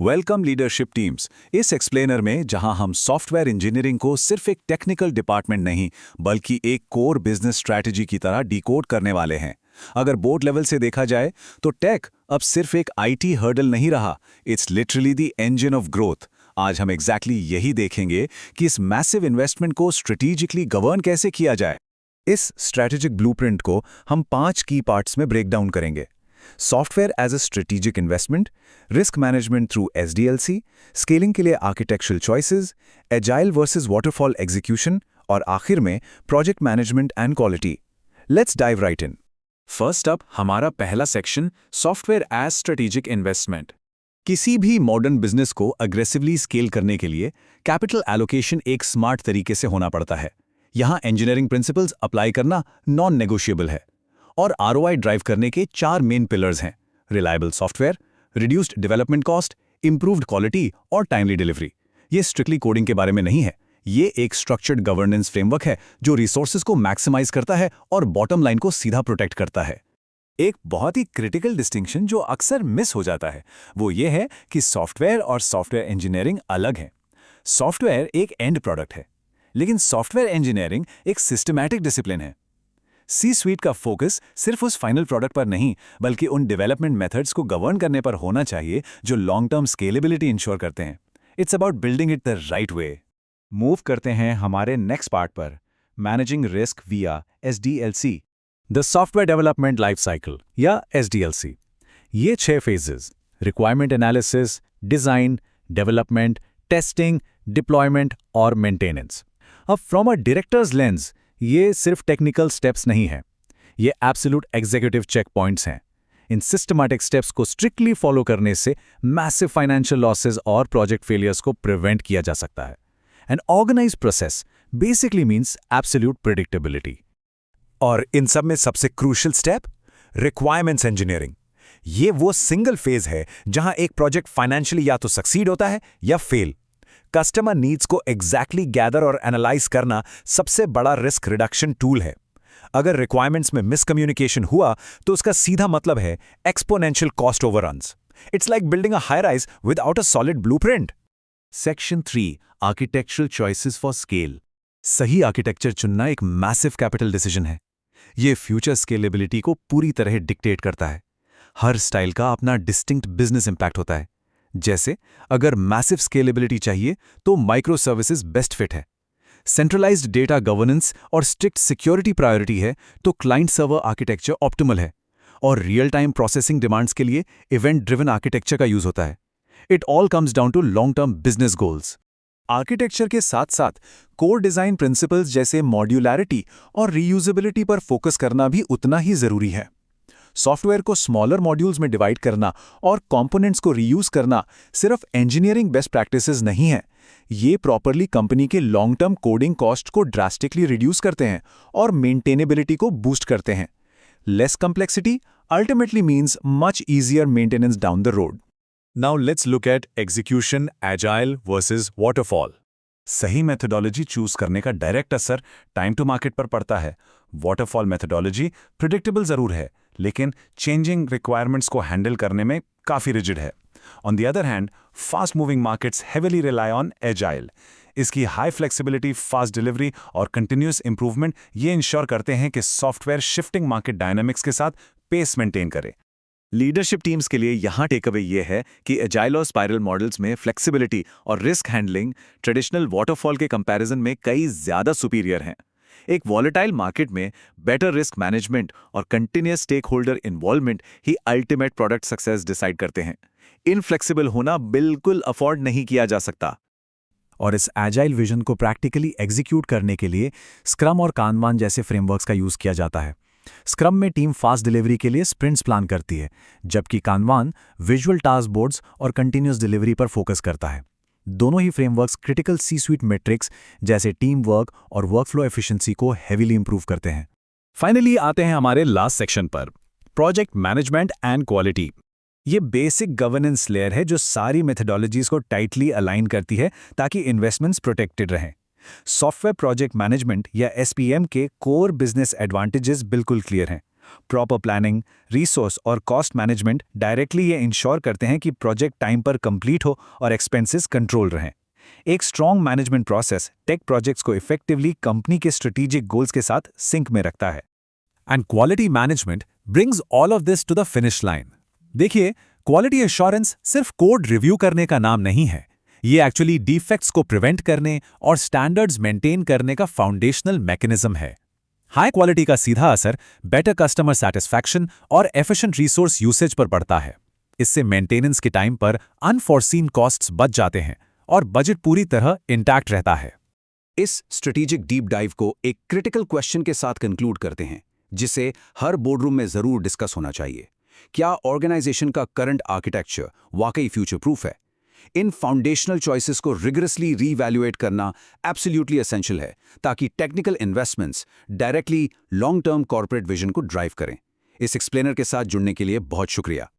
Welcome leadership teams. इस explainer में जहां हम सॉफ्टवेयर इंजीनियरिंग को सिर्फ एक टेक्निकल डिपार्टमेंट नहीं बल्कि एक कोर बिजनेस स्ट्रैटेजी की तरह डिकोड करने वाले हैं। अगर बोर्ड लेवल से देखा जाए तो टेक अब सिर्फ एक आईटी हर्डल नहीं रहा, it's literally the engine of growth. आज हम एग्जैक्टली यही देखेंगे कि इस मैसिव इन्वेस्टमेंट को स्ट्रेटेजिकली गवर्न कैसे किया जाए। इस स्ट्रैटेजिक ब्लूप्रिंट को हम 5 की पार्ट्स में ब्रेक डाउन करेंगे। Software as a strategic investment, risk management through SDLC, scaling के लिए architectural choices, agile versus waterfall execution और आखिर में project management and quality. Let's dive right in. First up हमारा पहला सेक्शन, सॉफ्टवेयर एज स्ट्रेटेजिक इन्वेस्टमेंट। किसी भी मॉडर्न बिजनेस को अग्रेसिवली स्केल करने के लिए कैपिटल एलोकेशन एक स्मार्ट तरीके से होना पड़ता है। यहाँ इंजीनियरिंग प्रिंसिपल्स अप्लाई करना नॉन नेगोशिएबल है और आरओआई ड्राइव करने के 4 मेन पिलर्स हैं: reliable software, reduced development cost, improved quality और टाइमली डिलीवरी। ये स्ट्रिक्टली कोडिंग के बारे में नहीं है, ये एक स्ट्रक्चर्ड गवर्नेंस फ्रेमवर्क है जो रिसोर्सेज को मैक्सिमाइज करता है और बॉटम लाइन को सीधा प्रोटेक्ट करता है। एक बहुत ही क्रिटिकल डिस्टिंक्शन जो अक्सर मिस हो जाता है वो ये है कि सॉफ्टवेयर और सॉफ्टवेयर इंजीनियरिंग अलग है। सॉफ्टवेयर एक एंड प्रोडक्ट है, लेकिन सॉफ्टवेयर इंजीनियरिंग एक सिस्टमैटिक डिसिप्लिन है। सी स्वीट का फोकस सिर्फ उस फाइनल प्रोडक्ट पर नहीं बल्कि उन डेवलपमेंट मेथड्स को गवर्न करने पर होना चाहिए जो लॉन्ग टर्म स्केलेबिलिटी इंश्योर करते हैं। It's about building it the right way. Move करते हैं हमारे नेक्स्ट पार्ट पर, मैनेजिंग रिस्क विया SDLC, the software development life cycle या एसडीएलसी। ये 6 phases, requirement analysis, design, development, testing, deployment और मेंटेनेंस। अब फ्रॉम अ डायरेक्टर्स लेंस ये सिर्फ टेक्निकल स्टेप्स नहीं है, ये एब्सोल्यूट एग्जीक्यूटिव चेक पॉइंट्स हैं। इन सिस्टमैटिक स्टेप्स को स्ट्रिक्टली फॉलो करने से मैसिव फाइनेंशियल लॉसेस और प्रोजेक्ट फेलियर्स को प्रिवेंट किया जा सकता है। An organised process basically means absolute predictability. और इन सब में सबसे क्रूशियल स्टेप, रिक्वायरमेंट्स इंजीनियरिंग। ये वो सिंगल फेज है जहां एक प्रोजेक्ट फाइनेंशियली या तो सक्सीड होता है या फेल। कस्टमर नीड्स को एग्जैक्टली गैदर और एनालाइज करना सबसे बड़ा रिस्क रिडक्शन टूल है। अगर रिक्वायरमेंट्स में मिसकम्युनिकेशन हुआ तो उसका सीधा मतलब है exponential cost overruns. It's like building a high rise without a solid blueprint. Section 3, architectural choices for scale. सही आर्किटेक्चर चुनना एक मैसिव कैपिटल डिसीजन है। ये फ्यूचर स्केलेबिलिटी को पूरी तरह डिक्टेट करता है। हर स्टाइल का अपना डिस्टिंक्ट बिजनेस इंपैक्ट होता है। जैसे अगर मैसिव स्केलेबिलिटी चाहिए तो माइक्रो सर्विसेज बेस्ट फिट है। सेंट्रलाइज्ड डेटा गवर्नेंस और स्ट्रिक्ट सिक्योरिटी प्रायोरिटी है तो क्लाइंट सर्वर आर्किटेक्चर ऑप्टिमल है। और रियल टाइम प्रोसेसिंग डिमांड्स के लिए इवेंट ड्रिवन आर्किटेक्चर का यूज होता है। It all comes down to long term business goals. Architecture के साथ साथ कोर डिजाइन प्रिंसिपल्स जैसे मॉड्यूलैरिटी और रीयूजेबिलिटी पर फोकस करना भी उतना ही जरूरी है। सॉफ्टवेयर को स्मॉलर मॉड्यूल्स में डिवाइड करना और कंपोनेंट्स को रीयूज करना सिर्फ इंजीनियरिंग बेस्ट प्रैक्टिसेस नहीं है, ये प्रॉपरली कंपनी के लॉन्ग टर्म कोडिंग कॉस्ट को ड्रास्टिकली रिड्यूस करते हैं और मेंटेनेबिलिटी को बूस्ट करते हैं। Less complexity ultimately means much easier maintenance down the road. Now let's look at execution agile versus waterfall. सही मेथोडोलॉजी चूज करने का डायरेक्ट असर टाइम टू मार्केट पर पड़ता है। वाटरफॉल मेथोडोलॉजी प्रिडिक्टेबल जरूर है, लेकिन चेंजिंग रिक्वायरमेंट्स को हैंडल करने में काफी रिजिड है। On the other hand, fast moving markets heavily rely on agile. इसकी हाई फ्लेक्सिबिलिटी, फास्ट डिलीवरी और कंटिन्यूस इंप्रूवमेंट ये इंश्योर करते हैं कि सॉफ्टवेयर शिफ्टिंग मार्केट डायनामिक्स के साथ पेस मेंटेन करे। लीडरशिप टीम्स के लिए यहाँ टेकअवे ये है कि एजाइल और स्पाइरल मॉडल्स में फ्लेक्सिबिलिटी और रिस्क हैंडलिंग ट्रेडिशनल वाटरफॉल के कंपैरिजन में कई ज्यादा सुपीरियर हैं। एक वॉलेटाइल मार्केट में बेटर रिस्क मैनेजमेंट और कंटिन्यूअस स्टेक होल्डर इन्वॉल्वमेंट ही अल्टीमेट प्रोडक्ट सक्सेस डिसाइड करते हैं। इनफ्लेक्सिबल होना बिल्कुल अफोर्ड नहीं किया जा सकता। और इस एजाइल विजन को प्रैक्टिकली एग्जीक्यूट करने के लिए स्क्रम और कानबान जैसे फ्रेमवर्क्स का यूज किया जाता है। स्क्रम में टीम फास्ट डिलीवरी के लिए स्प्रिंट्स प्लान करती है, जबकि कानबान विजुअल टास्क बोर्ड्स और कंटिन्यूअस डिलीवरी पर फोकस करता है। दोनों ही फ्रेमवर्क्स क्रिटिकल सी स्वीट मेट्रिक्स जैसे टीम वर्क और वर्कफ्लो एफिशिएंसी को हेवीली इंप्रूव करते हैं। फाइनली आते हैं हमारे लास्ट सेक्शन पर, प्रोजेक्ट मैनेजमेंट एंड क्वालिटी। ये बेसिक गवर्नेंस लेयर है जो सारी मेथोडोलॉजीज को टाइटली अलाइन करती है ताकि इन्वेस्टमेंट्स प्रोटेक्टेड रहें। सॉफ्टवेयर प्रोजेक्ट मैनेजमेंट या एसपीएम के कोर बिजनेस एडवांटेजेस बिल्कुल क्लियर हैं। प्रॉपर प्लानिंग, रिसोर्स और कॉस्ट मैनेजमेंट डायरेक्टली ये इंश्योर करते हैं कि प्रोजेक्ट टाइम पर कंप्लीट हो और एक्सपेंसेस कंट्रोल रहें। एक strong management process tech projects को इफेक्टिवली कंपनी के स्ट्रेटेजिक गोल्स के साथ सिंक में रखता है। And quality management brings all of this to the finish line. देखिए, क्वालिटी एश्योरेंस सिर्फ कोड रिव्यू करने का नाम नहीं है। ये एक्चुअली डिफेक्ट्स को प्रिवेंट करने और स्टैंडर्ड्स मेंटेन करने का फाउंडेशनल मैकेनिज्म है। हाई क्वालिटी का सीधा असर बेटर कस्टमर सैटिस्फैक्शन और एफिशिएंट रिसोर्स यूसेज पर पड़ता है। इससे मेंटेनेंस के टाइम पर अनफोर्सीन कॉस्ट्स बच जाते हैं और बजट पूरी तरह इंटैक्ट रहता है। इस स्ट्रेटेजिक डीप डाइव को एक क्रिटिकल क्वेश्चन के साथ कंक्लूड करते हैं, जिसे हर बोर्डरूम में जरूर डिस्कस होना चाहिए। क्या ऑर्गेनाइजेशन का करंट आर्किटेक्चर वाकई फ्यूचर प्रूफ है? इन फाउंडेशनल चॉइसेस को रिगरसली रीवैल्यूएट करना एब्सोल्युटली एसेंशियल है, ताकि technical investments directly long term corporate vision को ड्राइव करें। इस एक्सप्लेनर के साथ जुड़ने के लिए बहुत शुक्रिया।